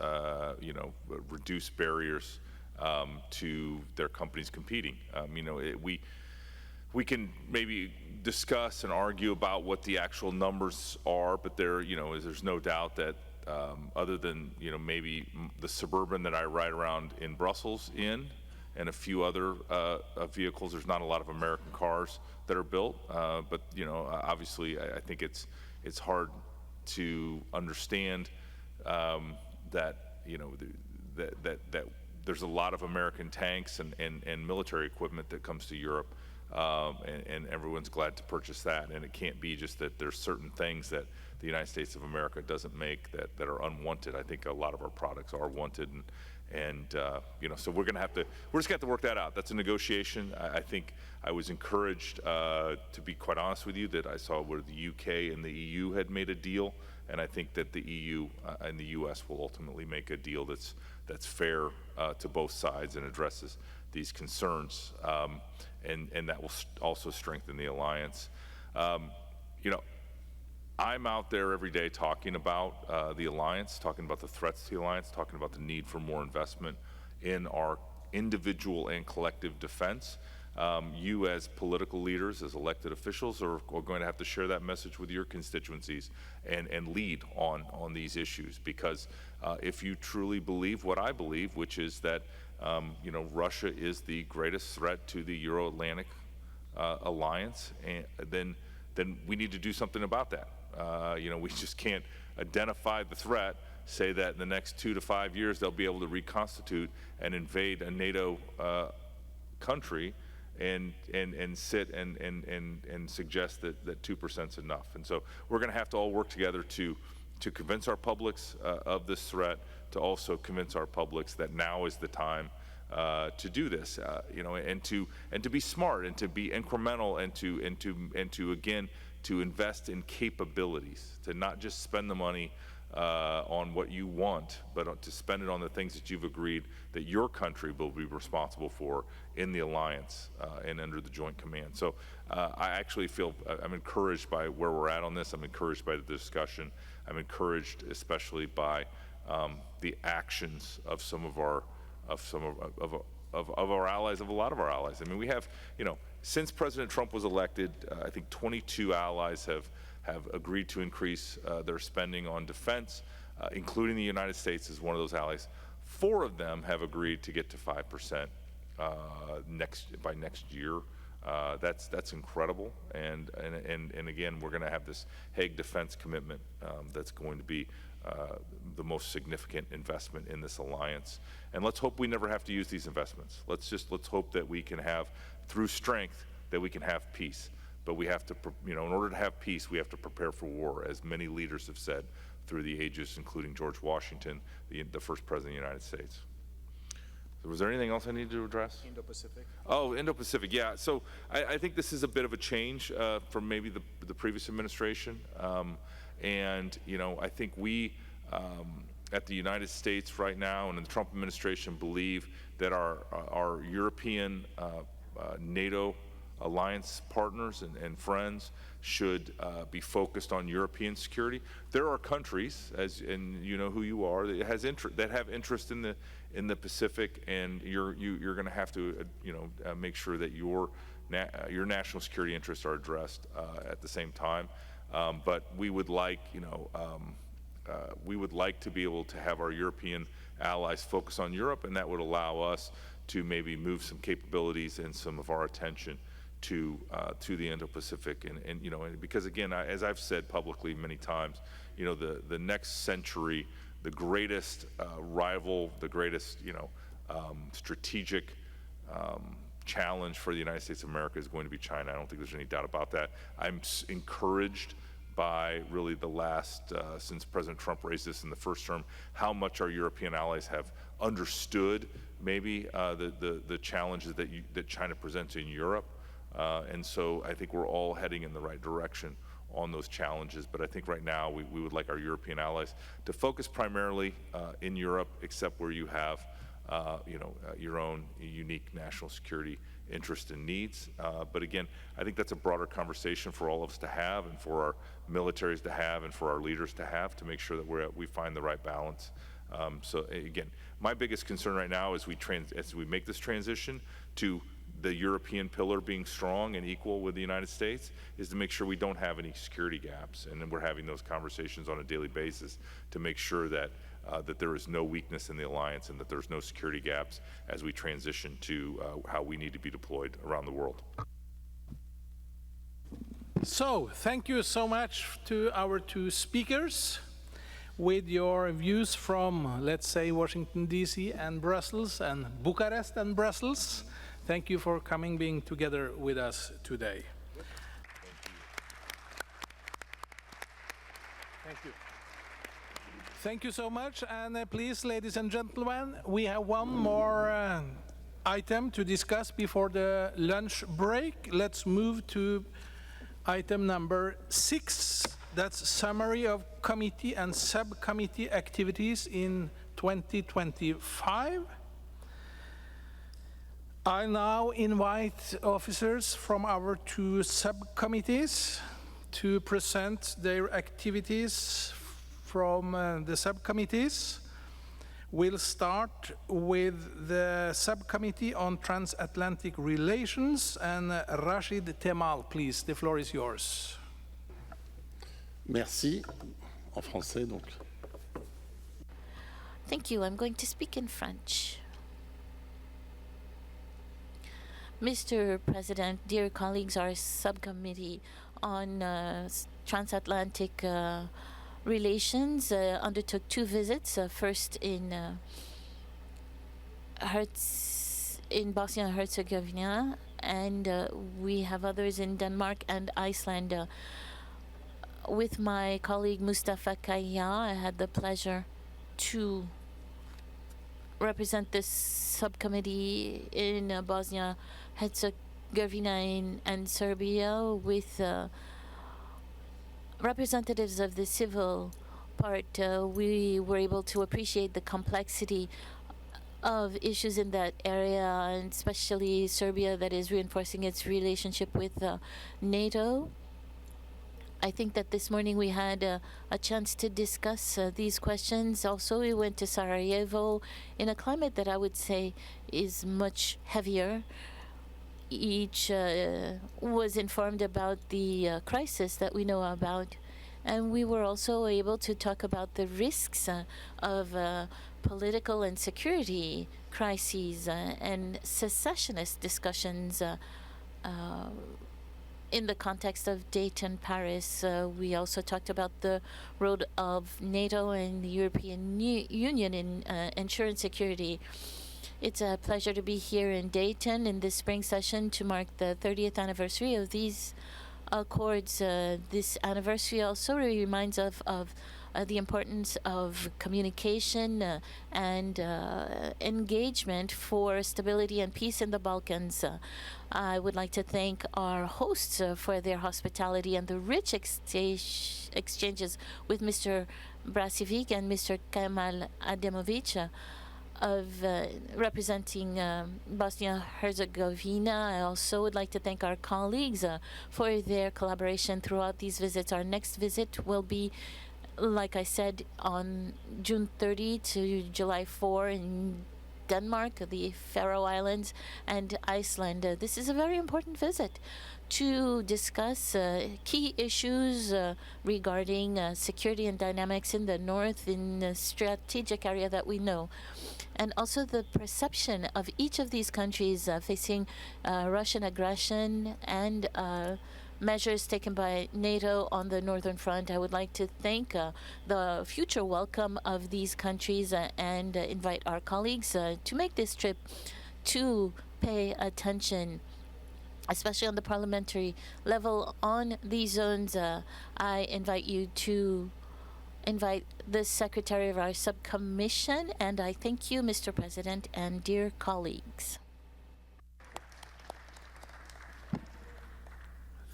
Speaker 2: reduce barriers to their companies competing. We can maybe discuss and argue about what the actual numbers are, but there's no doubt that other than maybe the Suburban that I ride around in Brussels in, and a few other vehicles, there's not a lot of American cars that are built. But obviously, I think it's hard to understand that that there's a lot of American tanks and military equipment that comes to Europe. And everyone's glad to purchase that, and it can't be just that there's certain things that the United States of America doesn't make that are unwanted. I think a lot of our products are wanted, and so we're just gonna have to work that out. That's a negotiation. I think I was encouraged, to be quite honest with you, that I saw where the UK and the EU had made a deal, and I think that the EU and the US will ultimately make a deal that's fair to both sides and addresses these concerns, and that will also strengthen the alliance. I'm out there every day talking about the alliance, talking about the threats to the alliance, talking about the need for more investment in our individual and collective defense. You as political leaders, as elected officials, are going to have to share that message with your constituencies and lead on these issues, because if you truly believe what I believe, which is that Russia is the greatest threat to the Euro-Atlantic alliance, and then we need to do something about that. We just can't identify the threat, say that in the next 2 to 5 years they'll be able to reconstitute and invade a NATO country, and sit and suggest that 2% is enough. And so we're going to have to all work together to convince our publics of this threat, to also convince our publics that now is the time to do this, and to be smart, and to be incremental, and to again to invest in capabilities, to not just spend the money on what you want, but to spend it on the things that you've agreed that your country will be responsible for in the alliance and under the joint command. So I actually feel I'm encouraged by where we're at on this. I'm encouraged by the discussion. I'm encouraged especially by the actions of some of our allies, of a lot of our allies. I mean, we have, since President Trump was elected, I think 22 allies have agreed to increase their spending on defense, including the United States as one of those allies. 4 of them have agreed to get to 5% by next year. That's incredible, and again, we're going to have this Hague defense commitment that's going to be the most significant investment in this alliance. And let's hope we never have to use these investments. Let's hope that we can have, through strength, that we can have peace. But we have to, in order to have peace, we have to prepare for war, as many leaders have said through the ages, including George Washington, the first president of the United States. So was there anything else I needed to address?
Speaker 3: Indo-Pacific.
Speaker 2: Oh, Indo-Pacific, yeah. So I think this is a bit of a change from maybe the previous administration. And, I think we, at the United States right now and in the Trump administration, believe that our European NATO alliance partners and friends should be focused on European security. There are countries, and you know who you are, that have interest in the Pacific, and you're going to have to make sure that your national security interests are addressed at the same time. But we would like to be able to have our European allies focus on Europe, and that would allow us to maybe move some capabilities and some of our attention to the Indo-Pacific, and because again, as I've said publicly many times, the next century, the greatest rival, the greatest strategic challenge for the United States of America is going to be China. I don't think there's any doubt about that. I'm encouraged by really the last, since President Trump raised this in the first term, how much our European allies have understood maybe the challenges that China presents in Europe. And so I think we're all heading in the right direction on those challenges. But I think right now we would like our European allies to focus primarily in Europe, except where you have your own unique national security interest and needs. But again, I think that's a broader conversation for all of us to have, and for our militaries to have, and for our leaders to have, to make sure that we find the right balance. So again, my biggest concern right now is as we make this transition to the European pillar being strong and equal with the United States, is to make sure we don't have any security gaps. And then we're having those conversations on a daily basis to make sure that that there is no weakness in the alliance and that there's no security gaps as we transition to how we need to be deployed around the world.
Speaker 1: So, thank you so much to our two speakers with your views from, let's say, Washington, D.C. and Brussels, and Bucharest and Brussels. Thank you for coming, being together with us today. Thank you. Thank you so much. And please, ladies and gentlemen, we have one more item to discuss before the lunch break. Let's move to item number 6. That's summary of committee and subcommittee activities in 2025. I now invite officers from our two subcommittees to present their activities from the subcommittees. We'll start with the subcommittee on transatlantic relations, and Rachid Temal, please, the floor is yours.
Speaker 6: Merci. En français, donc.
Speaker 11: Thank you. I'm going to speak in French. Mr. President, dear colleagues, our subcommittee on transatlantic relations undertook 2 visits, first in Bosnia and Herzegovina, and we have others in Denmark and Iceland. With my colleague Mustafa Kaya, I had the pleasure to represent this subcommittee in Bosnia, Herzegovina and Serbia with representatives of the civil part. We were able to appreciate the complexity of issues in that area, and especially Serbia, that is reinforcing its relationship with NATO. I think that this morning we had a chance to discuss these questions. Also, we went to Sarajevo in a climate that I would say is much heavier. Each was informed about the crisis that we know about. And we were also able to talk about the risks of political and security crises and secessionist discussions in the context of Dayton, Paris. We also talked about the role of NATO and the European Union in ensuring security. It's a pleasure to be here in Dayton in this spring session to mark the 30th anniversary of these accords. This anniversary also reminds of the importance of communication and engagement for stability and peace in the Balkans. I would like to thank our hosts for their hospitality and the rich exchanges with Mr. Brasivic and Mr. Kemal Ademovic of representing Bosnia-Herzegovina. I also would like to thank our colleagues for their collaboration throughout these visits. Our next visit will be, like I said, on June 30 to July 4 in Denmark, the Faroe Islands, and Iceland. This is a very important visit to discuss key issues regarding security and dynamics in the north, in the strategic area that we know, and also the perception of each of these countries facing Russian aggression and measures taken by NATO on the northern front. I would like to thank the future welcome of these countries and invite our colleagues to make this trip to pay attention, especially on the parliamentary level, on these zones. I invite you to invite the secretary of our subcommission, and I thank you, Mr. President, and dear colleagues.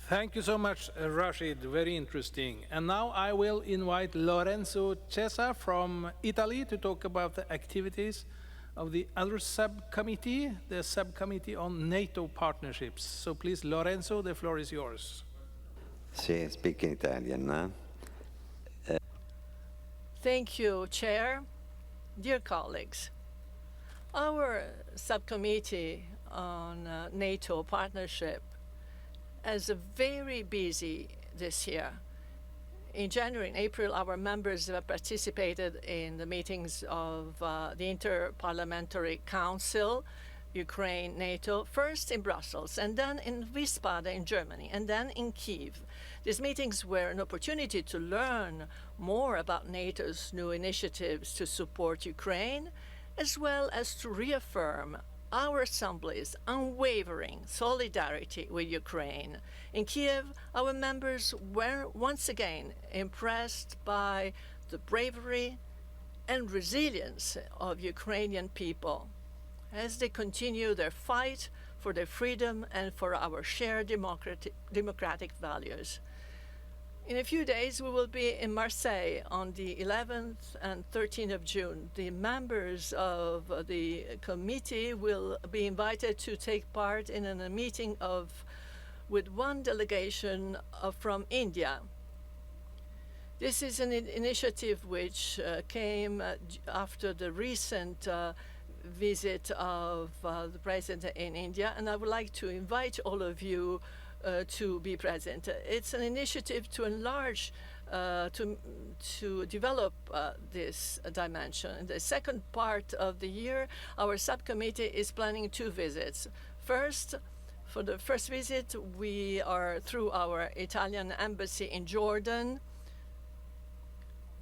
Speaker 1: Thank you so much, Rashid. Very interesting. And now I will invite Lorenzo Cesa from Italy to talk about the activities of the other subcommittee, the subcommittee on NATO partnerships. So please, Lorenzo, the floor is yours.
Speaker 12: Sì, speak in Italian.
Speaker 13: Thank you, Chair. Dear colleagues, our subcommittee on NATO partnership is very busy this year. In January and April, our members have participated in the meetings of the Inter-Parliamentary Council, Ukraine, NATO, first in Brussels, and then in Wiesbaden in Germany, and then in Kyiv. These meetings were an opportunity to learn more about NATO's new initiatives to support Ukraine, as well as to reaffirm our Assembly's unwavering solidarity with Ukraine. In Kyiv, our members were once again impressed by the bravery and resilience of Ukrainian people as they continue their fight for their freedom and for our shared democratic values. In a few days, we will be in Marseille on the 11th and 13th of June. The members of the committee will be invited to take part in a meeting with one delegation from India. This is an initiative which came after the recent visit of the president in India, and I would like to invite all of you to be present. It's an initiative to enlarge, to develop this dimension. In the second part of the year, our subcommittee is planning 2 visits. First, for the first visit, we are through our Italian embassy in Jordan.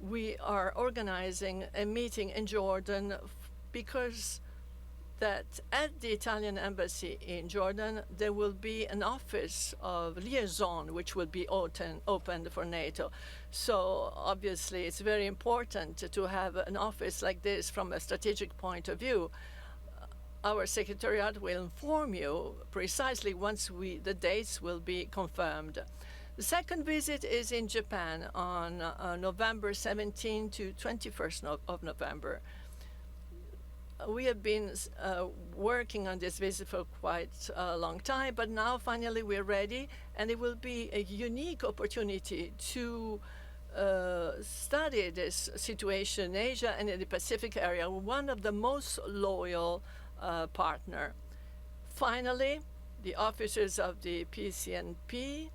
Speaker 13: We are organizing a meeting in Jordan because that at the Italian embassy in Jordan, there will be an office of liaison which will be opened for NATO. So obviously it's very important to have an office like this from a strategic point of view. Our secretariat will inform you precisely once the dates will be confirmed. The second visit is in Japan on November 17 to 21st of November. We have been working on this visit for quite a long time, but now finally we're ready, and it will be a unique opportunity to study this situation in Asia and in the Pacific area, one of the most loyal partner. Finally, the officers of the PCNP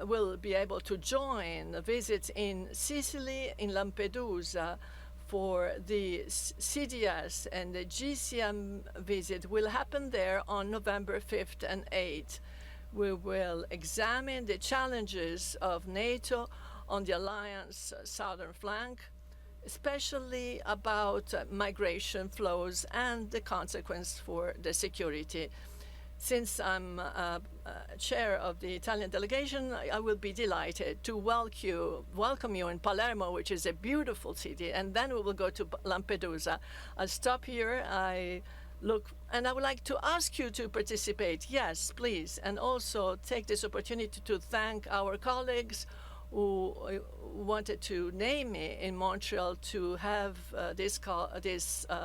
Speaker 13: will be able to join visits in Sicily, in Lampedusa, for the CDS, and the GCM visit will happen there on November 5th and 8th. We will examine the challenges of NATO on the alliance southern flank, especially about migration flows and the consequence for the security. Since I'm chair of the Italian delegation, I will be delighted to welcome you in Palermo, which is a beautiful city, and then we will go to Lampedusa. I'll stop here. And I would like to ask you to participate. Yes, please. And also take this opportunity to thank our colleagues who wanted to name me in Montreal to have this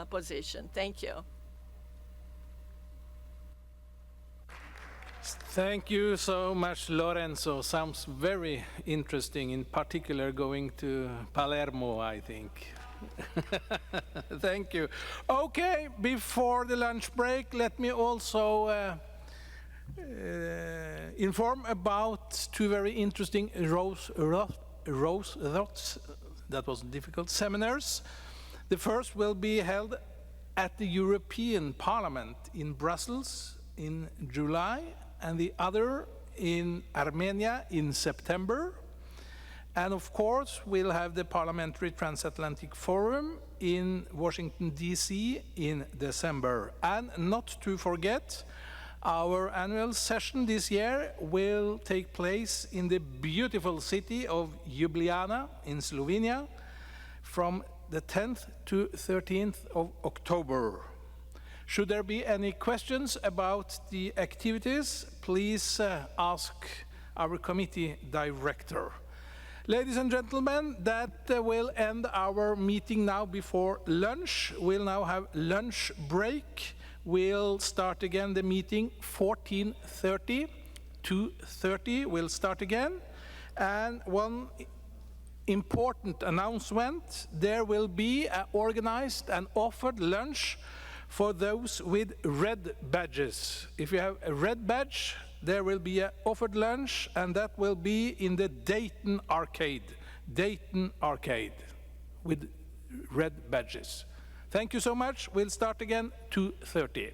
Speaker 13: position. Thank you.
Speaker 1: Thank you so much, Lorenzo. Sounds very interesting, in particular going to Palermo, I think. Thank you. Okay, before the lunch break, let me also inform about 2 very interesting that was difficult, seminars. The first will be held at the European Parliament in Brussels in July, and the other in Armenia in September. And of course, we'll have the Parliamentary Transatlantic Forum in Washington, D.C. in December. And not to forget, our annual session this year will take place in the beautiful city of Ljubljana in Slovenia from the 10th to 13th of October. Should there be any questions about the activities, please ask our committee director. Ladies and gentlemen, that will end our meeting now before lunch. We'll now have lunch break. We'll start again the meeting 14:30, 2:30. We'll start again. And one important announcement, there will be an organized and offered lunch for those with red badges. If you have a red badge, there will be an offered lunch, and that will be in the Dayton Arcade with red badges. Thank you so much. We'll start again 2:30.